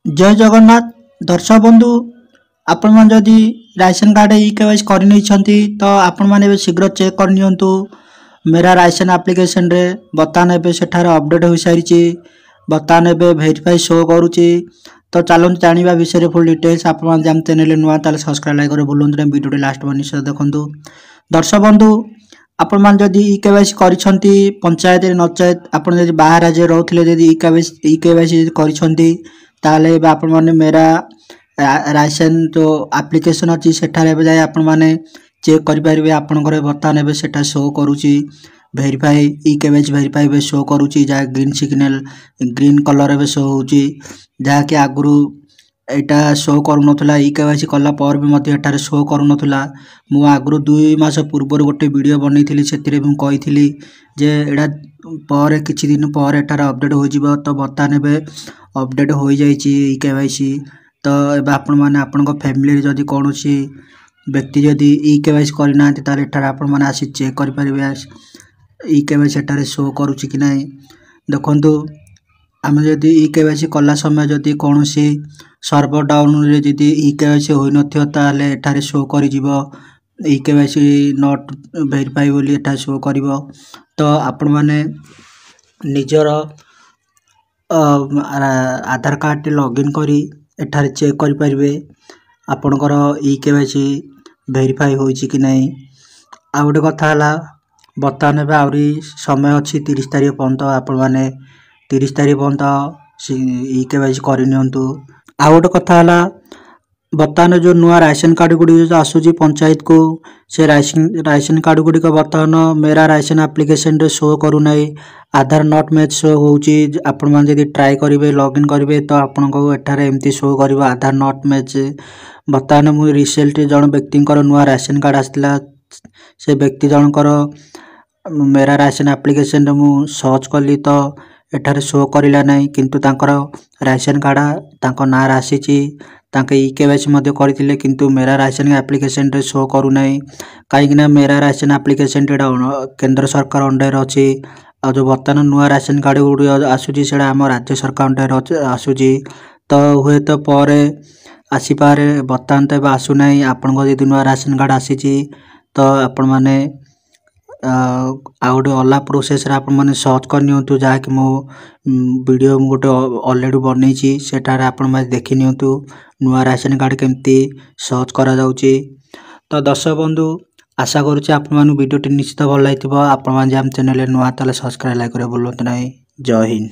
जय जगन्नाथ दर्शक बंधु आपण मन जदि राशन कार्ड ई केवाईसी करनी तो आपण मैंने शीघ्र चेक करनी मेरा राशन एप्लिकेशन रे बर्तमान एवं सेठार अपडेट हो सारी बर्तमान एवं वेरीफाई शो करुच्ची। तो चलो जाना विषय फुल डिटेल्स आप जानते हैं नुआ ताले सब्सक्राइब लाइक बुलां वीडियो लास्ट निश्चय देखूँ। दर्शक बंधु आपण मैंने जदि ई केवाईसी करी पंचायत नचायत आप बाहर राज्य रोते ई केवाईसी ताले आपण माने मेरा राशन जो एप्लिकेशन अच्छी सेठार जाए आपण माने चेक करें आपंकर बर्तमान एवं सेटा शो करुच्ची verify e KYC verify show करुच्ची जहाँ ग्रीन सिग्नल ग्रीन कलर एवं शो होची जहाँकि आगुरी यहाँ शो करूनला ई केवाईसी कला पर भी एठार शो करूनला। मु आगुरी 2 मास पूर्व गोटे वीडियो बनई से कही जे एटा पर किछि दिन पर एटार अपडेट हो तो बर्तमान एवं अपडेट हो जाइए ई केवाईसी। तो एबे आपण माने आपन फैमिली जदि कौन व्यक्ति जदि ई केवाईसी करना तार एठार आपण माने आसी चेक कर पारे ई केवाईसी एठार शो करुच्ची कि नहीं देखंतु। आम जदि ई केवाईसी कला समय जदि कौन सर्वर डाउन रे जदि ई केवाईसी हो नथियो ताले एठार शो करि जीवो ई केवाईसी नॉट वेरीफाई बोली एठा शो करिवो। तो आपण माने निजर आधार कार्ड लॉगिन करी एठार चेक करि परिबे आपनकर ई केवाईसी वेरीफाई होइछि कि नहीं। आ गोटे कथा हला बर्तमान एबे आउरी समय अछि 30 तारिख पर्यंत आपण माने 30 तारिख पर्यंत ई केवाईसी करि नियंतु। आ गोटे कथा हला बर्तमान जो नुआ राशन कार्ड गुड़ी आसूची पंचायत को से राशन कार्ड गुड़ी बर्तमान मेरा राशन एप्लिकेशन रे शो करू नहीं आधार नॉट मैच शो होची। आपण मान जदि ट्राई करिवे लॉगिन करिवे तो आपण को एठारे एमती शो करिवो आधार नॉट मैच। बर्तमान मु रिसेंटली जन व्यक्ति नुआ राशन कार्ड आसला से व्यक्ति जनकर मेरा राशन एप्लिकेशन रे मु सर्च कली तो एठारे शो करिला नहीं किंतु तांकर राशन कार्ड तांको नार आसीची तांके ई केवाईसी मध्ये करथिले किंतु मेरा राशन एप्लिकेशन रे शो करू नहीं कहीं मेरा राशन एप्लिकेशन केंद्र सरकार अंडर अच्छी आ जो बर्तमान नुआ राशन कार्ड गुड़ी आसूची से आम राज्य सरकार अंडर आसूची। तो हुए तो पर आसीपारे बर्तमान तो आसूना आपण जदि नुआ राशन कार्ड आसीची तो आपण माने आ गोटे अला प्रोसेस आप सर्च करनी जहाँकि मो वीडियो गोटे अलरेडी बनई सेठार आपण देखी नियंतु नुआ राशन कार्ड केमती सर्च करा जाउची। तो दर्शक बंधु आशा करुच्चे आपण वीडियो निश्चित भल लगी आपण चैनल नुआ ताले सब्सक्राइब लाइक करे बोलत नहीं। जय हिंद।